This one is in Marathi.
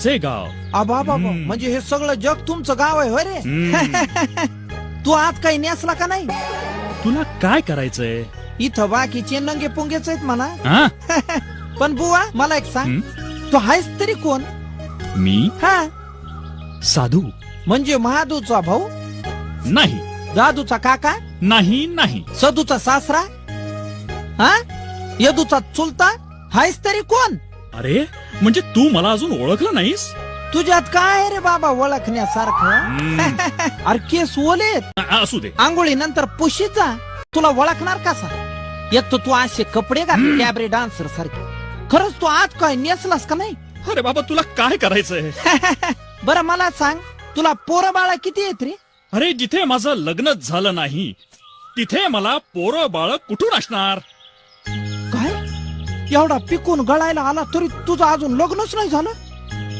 आमचे गाव. आबा बाबा, म्हणजे हे सगळं जग तुमचं गाव आहे होय रे? तू आज काही नेसला का नाही? तुला काय करायचंय? इथं बाकीचे नंगे पुंगेच आहेत म्हणा. हा? पण बुवा मला एक सांग, तू आहेस तरी कोण? मी हा, साधू म्हणजे महादूचा भाऊ, नाही. दादूचा काका, नाही नाही. सदूचा सासरा, हा, यदूचा चुलता, हायस तरी कोण? अरे म्हणजे तू मला अजून ओळखलं नाहीस? तुझ्यात काय आहे रे बाबा ओळखण्यासारखं? अरे केस ओलेत, असू दे. आंघोळी नंतर पुशीचा, तुला ओळखणार कसा? एक तर तू असे कपडे घाल कॅबरे डान्सर सारखे. खरंच तू आज काय नेसलास का नाही? अरे बाबा तुला काय करायचंय? बरं मला सांग, तुला पोरं बाळा किती येत रे? अरे जिथे माझं लग्नच झालं नाही तिथे मला पोरं बाळ कुठून असणार? काय एवढा पिकून गळायला आला तरी तुझं अजून लग्नच नाही झालं?